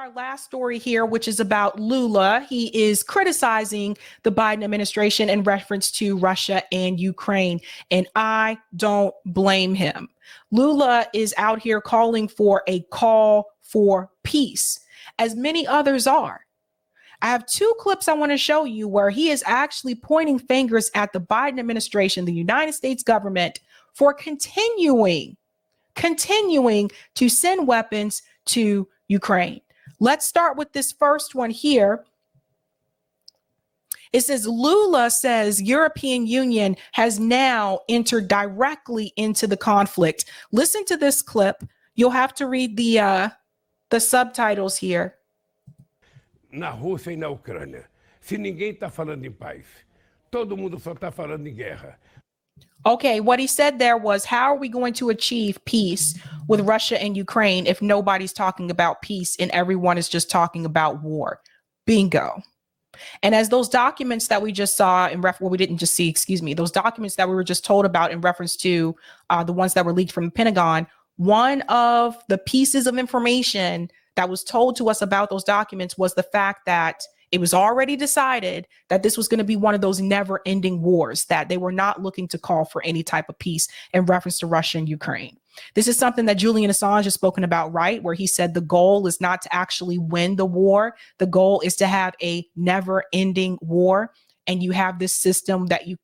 our last story here, which is about Lula. He is criticizing the Biden administration in reference to Russia and Ukraine, and I don't blame him. Lula is out here calling for a call for peace, as many others are. I have two clips I want to show you where he is actually pointing fingers at the Biden administration, the United States government, for continuing to send weapons to Ukraine. Let's start with this first one here. It says Lula says European Union has now entered directly into the conflict. Listen to this clip. You'll have to read the subtitles here. Na Rússia e na Ucrânia. Se ninguém está falando em paz, todo mundo só está falando em guerra. Okay, what he said there was, how are we going to achieve peace with Russia and Ukraine if nobody's talking about peace and everyone is just talking about war? Bingo. And as those documents that we just saw we didn't just see, excuse me, those documents that we were just told about in reference to the ones that were leaked from the Pentagon, one of the pieces of information that was told to us about those documents was the fact that it was already decided that this was going to be one of those never ending wars, that they were not looking to call for any type of peace in reference to Russia and Ukraine. This is something that Julian Assange has spoken about, right? Where he said the goal is not to actually win the war. The goal is to have a never ending war. And you have this system that you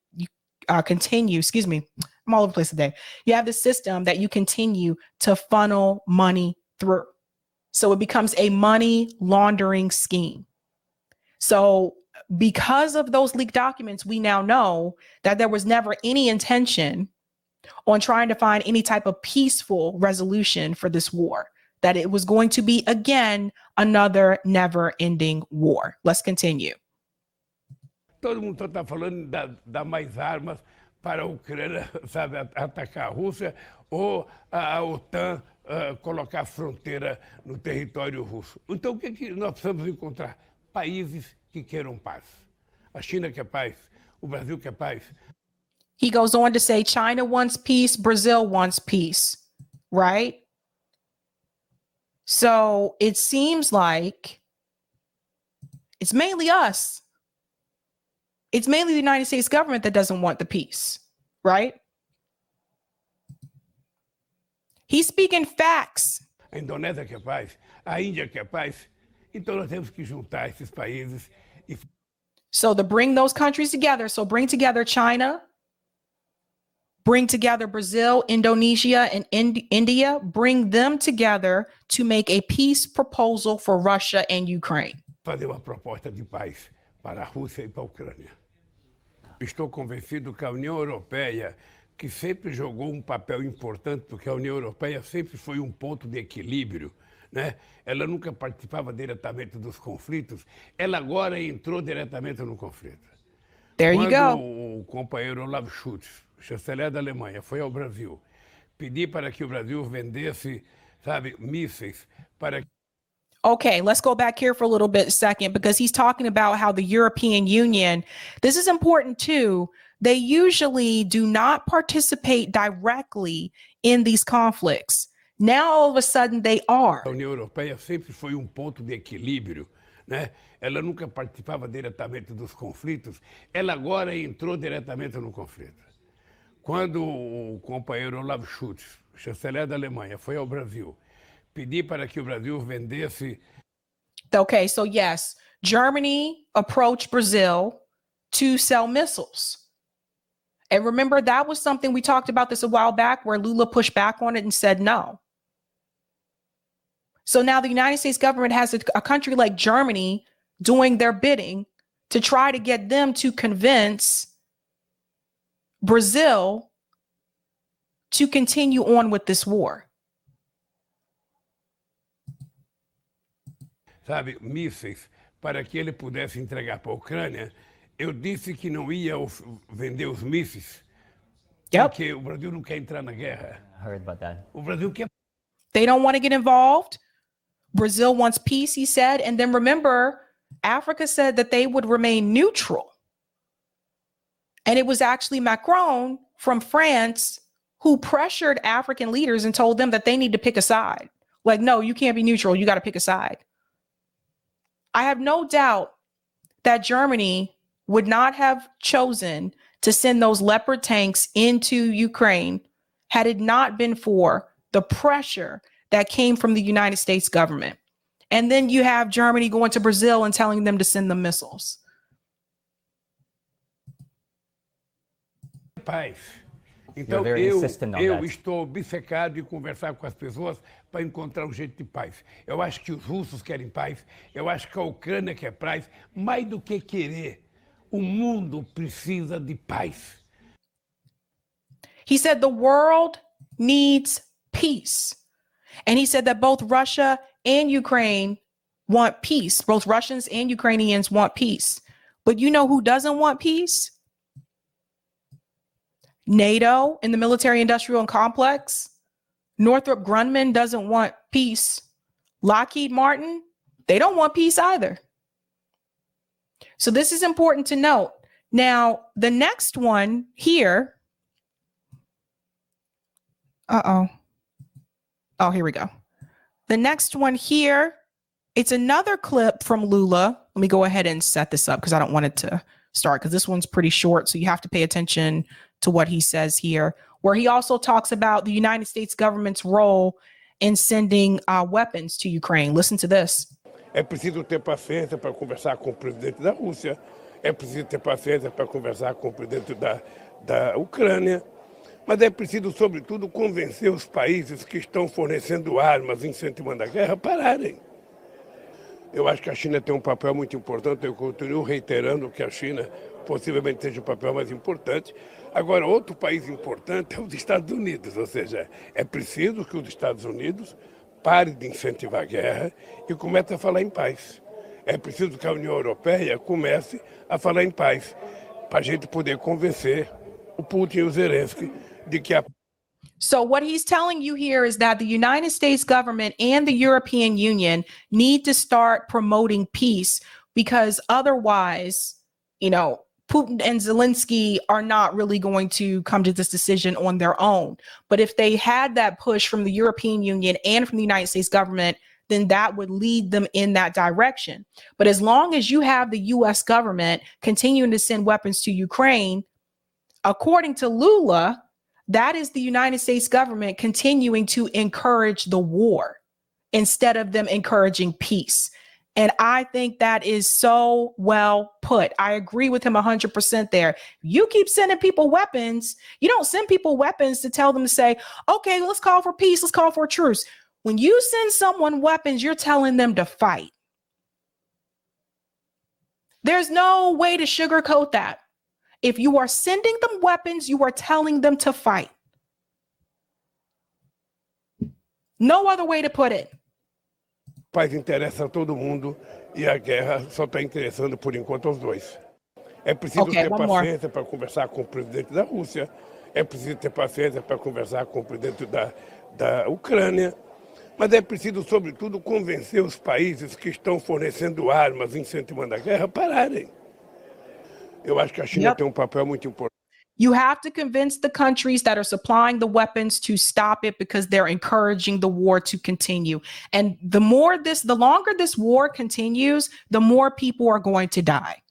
continue, excuse me, I'm all over the place today. You have this system that you continue to funnel money through. So it becomes a money laundering scheme. So because of those leaked documents, we now know that there was never any intention on trying to find any type of peaceful resolution for this war, that it was going to be, again, another never ending war. Let's continue. Todo mundo está falando dar mais armas para a Ucrânia, sabe, atacar a Rússia ou a OTAN colocar fronteira no território russo. Então, o que nós precisamos encontrar? Países que queiram paz. A China quer paz, o Brasil quer paz. He goes on to say China wants peace, Brazil wants peace, right? So it seems like it's mainly us. It's mainly the United States government that doesn't want the peace, right? He's speaking facts. A Indonésia quer paz, a Índia quer paz. Então nós temos que juntar esses países. So to bring those countries together, so bring together China, bring together Brazil, Indonesia, and India, bring them together to make a peace proposal for Russia and Ukraine. Fazer uma proposta de paz para a Rússia e para a Ucrânia. Estou convencido que a União Europeia, que sempre jogou papel importante, porque a União Europeia sempre foi ponto de equilíbrio, né? Ela nunca participava diretamente dos conflitos, ela agora entrou diretamente no conflito. There you go. O companheiro Olaf Scholz, chanceler da Alemanha, foi ao Brasil, pedir para que o Brasil vendesse, sabe, mísseis para... Okay, let's go back here for a little bit second, because he's talking about how the European Union, this is important too, they usually do not participate directly in these conflicts. Now, all of a sudden, they are. A União Europeia sempre foi ponto de equilíbrio, né? Ela nunca participava diretamente dos conflitos, ela agora entrou diretamente no conflito. Quando o companheiro Olaf Scholz, chanceler da Alemanha, foi ao Brasil, pedir para que o Brasil vendesse... Okay, so yes, Germany approached Brazil to sell missiles. And remember, that was something we talked about this a while back, where Lula pushed back on it and said no. So now the United States government has a country like Germany doing their bidding to try to get them to convince Brazil to continue on with this war. Sabe, mísseis, para que ele pudesse entregar para a Ucrânia. Eu disse que não ia vender os mísseis, porque o Brasil não quer entrar na guerra. I heard about that. O Brasil quer... They don't want to get involved. Brazil wants peace, he said. And then remember, Africa said that they would remain neutral. And it was actually Macron from France who pressured African leaders and told them that they need to pick a side. Like, no, you can't be neutral. You got to pick a side. I have no doubt that Germany would not have chosen to send those Leopard tanks into Ukraine had it not been for the pressure that came from the United States government. And then you have Germany going to Brazil and telling them to send them missiles. Paz. Então, eu estou obcecado em conversar com as pessoas para encontrar um jeito de paz. Eu acho que os russos querem paz, eu acho que a Ucrânia quer paz, mais do que querer. O mundo precisa de paz. He said the world needs peace. And he said that both Russia and Ukraine want peace. Both Russians and Ukrainians want peace. But you know who doesn't want peace? NATO in the military industrial complex. Northrop Grumman doesn't want peace. Lockheed Martin, they don't want peace either. So this is important to note. Now, the next one here. Oh, here we go. The next one here, it's another clip from Lula. Let me go ahead and set this up because I don't want it to start because this one's pretty short. So you have to pay attention to what he says here, where he also talks about the United States government's role in sending weapons to Ukraine. Listen to this. É preciso ter paciência para conversar com o presidente da Rússia. É preciso ter paciência para conversar com o presidente da Ucrânia. Mas é preciso, sobretudo, convencer os países que estão fornecendo armas, incentivando a guerra, a pararem. Eu acho que a China tem um papel muito importante. Eu continuo reiterando que a China possivelmente seja o papel mais importante. Agora, outro país importante é os Estados Unidos. Ou seja, é preciso que os Estados Unidos parem de incentivar a guerra e comece a falar em paz. É preciso que a União Europeia comece a falar em paz, para a gente poder convencer o Putin e o Zelensky de que a... So what he's telling you here is that the United States government and the European Union need to start promoting peace, because otherwise, Putin and Zelensky are not really going to come to this decision on their own. But if they had that push from the European Union and from the United States government, then that would lead them in that direction. But as long as you have the US government continuing to send weapons to Ukraine, according to Lula, that is the United States government continuing to encourage the war instead of them encouraging peace. And I think that is so well put. I agree with him 100% there. You keep sending people weapons. You don't send people weapons to tell them to say, okay, let's call for peace. Let's call for a truce. When you send someone weapons, you're telling them to fight. There's no way to sugarcoat that. If you are sending them weapons, you are telling them to fight. No other way to put it. Paz interessa a todo mundo e a guerra só está interessando, por enquanto, aos dois. É preciso ter paciência para conversar com o presidente da Rússia. É preciso ter paciência para conversar com o presidente da Ucrânia. Mas é preciso, sobretudo, convencer os países que estão fornecendo armas, incentivando a guerra, a pararem. Eu acho que a China tem um papel muito importante. You have to convince the countries that are supplying the weapons to stop it, because they're encouraging the war to continue. And the longer this war continues, the more people are going to die.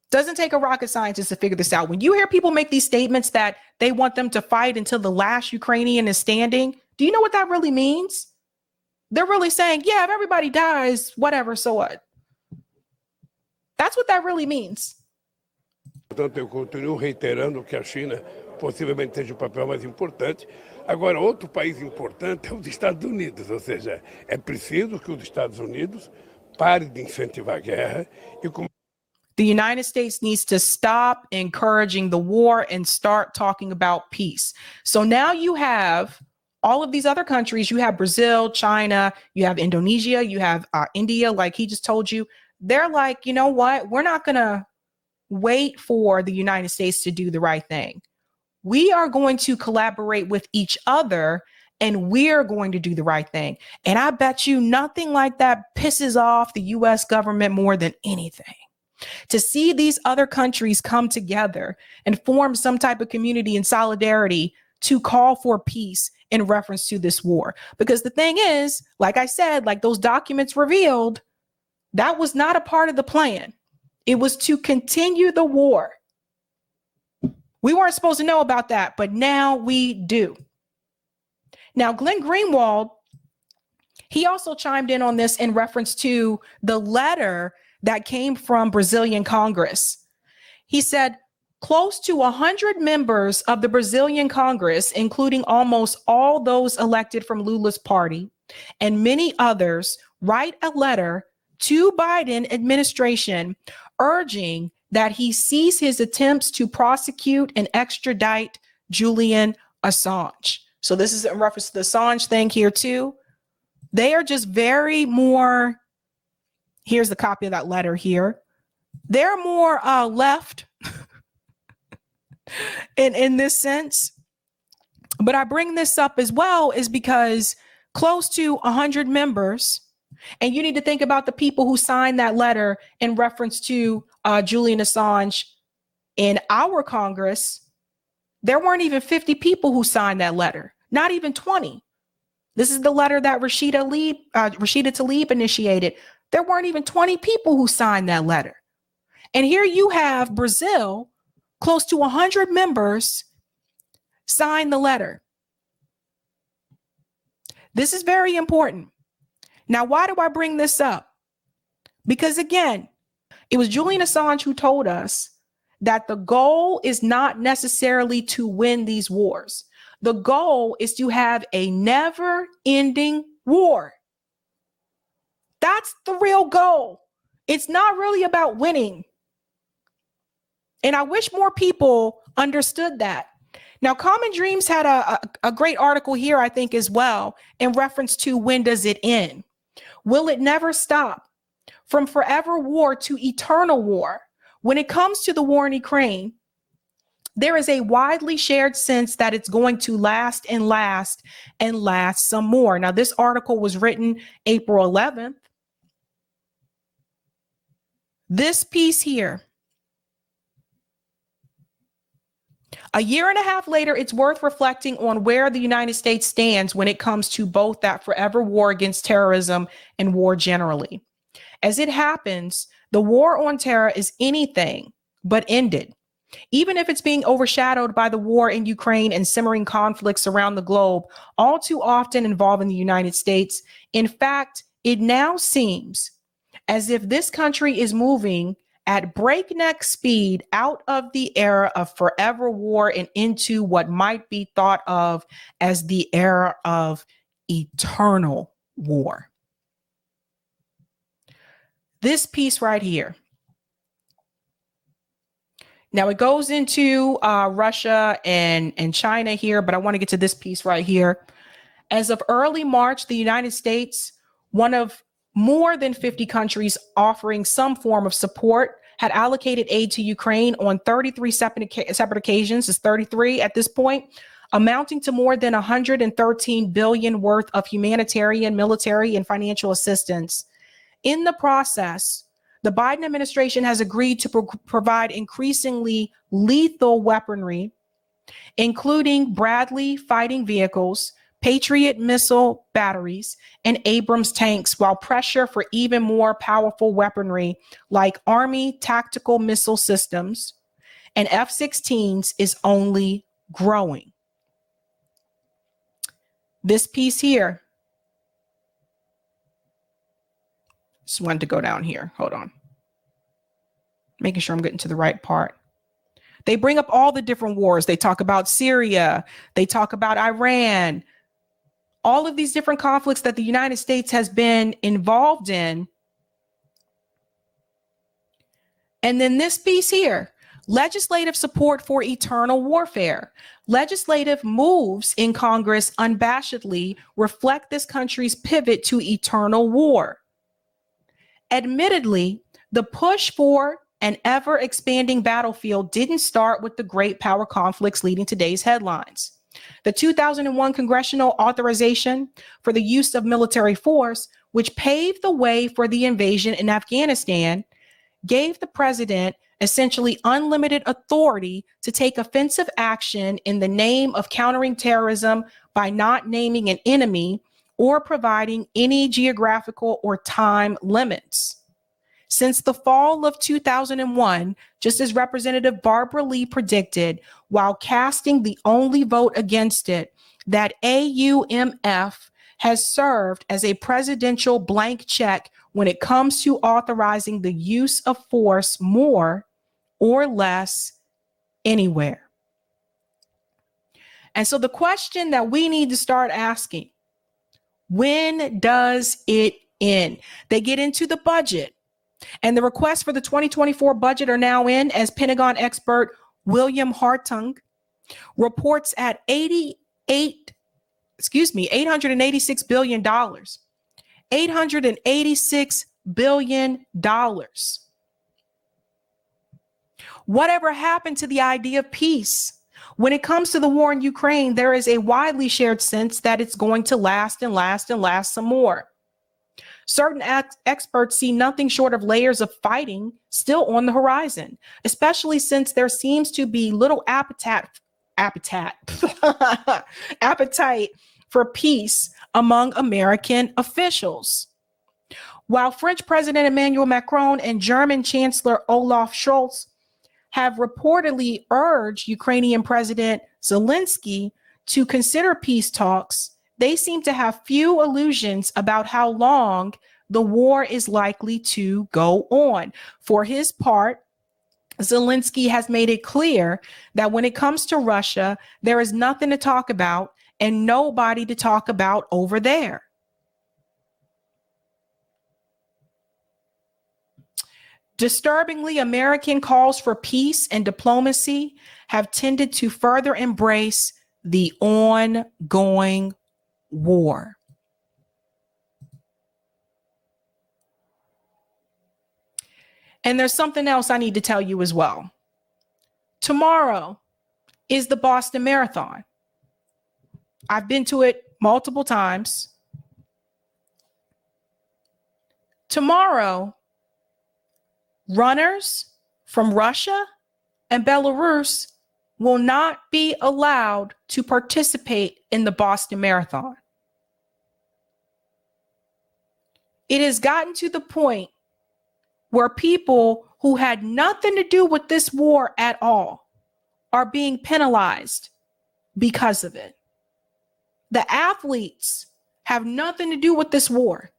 Doesn't take a rocket scientist to figure this out. When you hear people make these statements that they want them to fight until the last Ukrainian is standing, do you know what that really means? They're really saying, yeah, if everybody dies, whatever, so what? That's what that really means. Portanto, eu continuo reiterando que a China possivelmente seja o papel mais importante. Agora, outro país importante é os Estados Unidos. Ou seja, é preciso que os Estados Unidos parem de incentivar a guerra e The United States needs to stop encouraging the war and start talking about peace. So now you have all of these other countries. You have Brazil, China, you have Indonesia, you have India, like he just told you. They're like, you know what? We're not going to wait for the United States to do the right thing. We are going to collaborate with each other, and we're going to do the right thing. And I bet you nothing like that pisses off the US government more than anything. To see these other countries come together and form some type of community and solidarity to call for peace in reference to this war. Because the thing is, like I said, like those documents revealed, that was not a part of the plan. It was to continue the war. We weren't supposed to know about that, but now we do. Now, Glenn Greenwald, he also chimed in on this in reference to the letter that came from Brazilian Congress. He said, close to 100 members of the Brazilian Congress, including almost all those elected from Lula's party and many others, write a letter to Biden administration urging that he cease his attempts to prosecute and extradite Julian Assange. So this is in reference to the Assange thing here too. They are just very more, here's the copy of that letter here. They're more left in this sense. But I bring this up as well is because close to 100 members, and you need to think about the people who signed that letter in reference to Julian Assange in our Congress. There weren't even 50 people who signed that letter, not even 20. This is the letter that Rashida Tlaib initiated. There weren't even 20 people who signed that letter. And here you have Brazil, close to 100 members sign the letter. This is very important. Now, why do I bring this up? Because again, it was Julian Assange who told us that the goal is not necessarily to win these wars. The goal is to have a never-ending war. That's the real goal. It's not really about winning. And I wish more people understood that. Now, Common Dreams had a great article here, I think, as well, in reference to when does it end? Will it never stop? From forever war to eternal war. When it comes to the war in Ukraine, there is a widely shared sense that it's going to last and last and last some more. Now, this article was written April 11th. This piece here, a year and a half later, it's worth reflecting on where the United States stands when it comes to both that forever war against terrorism and war generally. As it happens, the war on terror is anything but ended. Even if it's being overshadowed by the war in Ukraine and simmering conflicts around the globe, all too often involving the United States. In fact, it now seems as if this country is moving at breakneck speed out of the era of forever war and into what might be thought of as the era of eternal war. This piece right here. Now it goes into Russia and China here, but I want to get to this piece right here. As of early March, the United States, one of more than 50 countries offering some form of support, had allocated aid to Ukraine on 33 separate occasions. It's 33 at this point, amounting to more than 113 billion worth of humanitarian, military, and financial assistance. In the process, the Biden administration has agreed to provide increasingly lethal weaponry, including Bradley fighting vehicles, Patriot missile batteries, and Abrams tanks, while pressure for even more powerful weaponry like Army tactical missile systems and F-16s is only growing. This piece here, just wanted to go down here. Hold on. Making sure I'm getting to the right part. They bring up all the different wars. They talk about Syria. They talk about Iran. All of these different conflicts that the United States has been involved in. And then this piece here, legislative support for eternal warfare. Legislative moves in Congress unabashedly reflect this country's pivot to eternal war. Admittedly, the push for an ever-expanding battlefield didn't start with the great power conflicts leading today's headlines. The 2001 congressional authorization for the use of military force, which paved the way for the invasion in Afghanistan, gave the president essentially unlimited authority to take offensive action in the name of countering terrorism by not naming an enemy or providing any geographical or time limits. Since the fall of 2001, just as Representative Barbara Lee predicted, while casting the only vote against it, that AUMF has served as a presidential blank check when it comes to authorizing the use of force more or less anywhere. And so the question that we need to start asking, when does it end? They get into the budget, and the requests for the 2024 budget are now in, as Pentagon expert William Hartung reports at $886 billion. $886 billion. Whatever happened to the idea of peace? When it comes to the war in Ukraine, there is a widely shared sense that it's going to last and last and last some more. Certain experts see nothing short of layers of fighting still on the horizon, especially since there seems to be little appetite for peace among American officials. While French President Emmanuel Macron and German Chancellor Olaf Scholz have reportedly urged Ukrainian President Zelensky to consider peace talks, they seem to have few illusions about how long the war is likely to go on. For his part, Zelensky has made it clear that when it comes to Russia, there is nothing to talk about and nobody to talk about over there. Disturbingly, American calls for peace and diplomacy have tended to further embrace the ongoing war. And there's something else I need to tell you as well. Tomorrow is the Boston Marathon. I've been to it multiple times. Tomorrow, runners from Russia and Belarus will not be allowed to participate in the Boston Marathon. It has gotten to the point where people who had nothing to do with this war at all are being penalized because of it. The athletes have nothing to do with this war,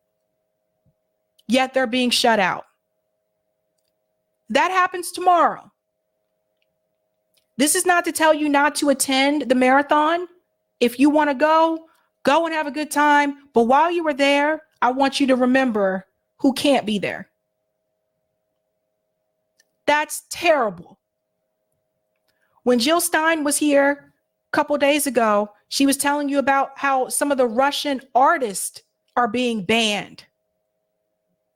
yet they're being shut out. That happens tomorrow. This is not to tell you not to attend the marathon. If you want to go and have a good time. But while you were there, I want you to remember who can't be there. That's terrible. When Jill Stein was here a couple days ago, she was telling you about how some of the Russian artists are being banned.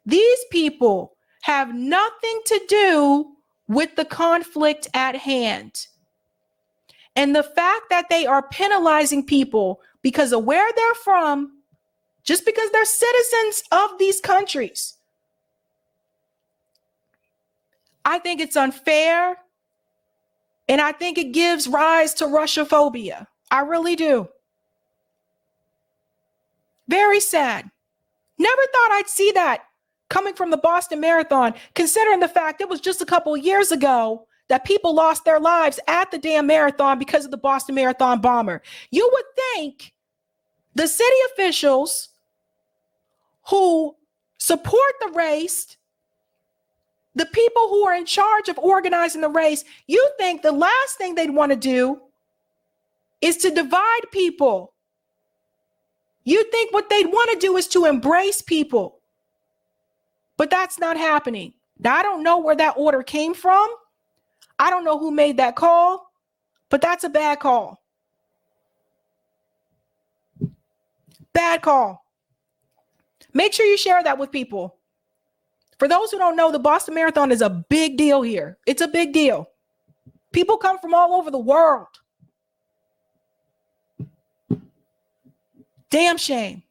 These people have nothing to do with the conflict at hand. And the fact that they are penalizing people because of where they're from, just because they're citizens of these countries, I think it's unfair. And I think it gives rise to Russophobia. I really do. Very sad. Never thought I'd see that coming from the Boston Marathon, considering the fact it was just a couple of years ago that people lost their lives at the damn marathon because of the Boston Marathon bomber. You would think the city officials who support the race, the people who are in charge of organizing the race, you think the last thing they'd want to do is to divide people. You think what they'd want to do is to embrace people. But that's not happening. Now, I don't know where that order came from. I don't know who made that call, but that's a bad call. Bad call. Make sure you share that with people. For those who don't know, the Boston Marathon is a big deal here. It's a big deal. People come from all over the world. Damn shame.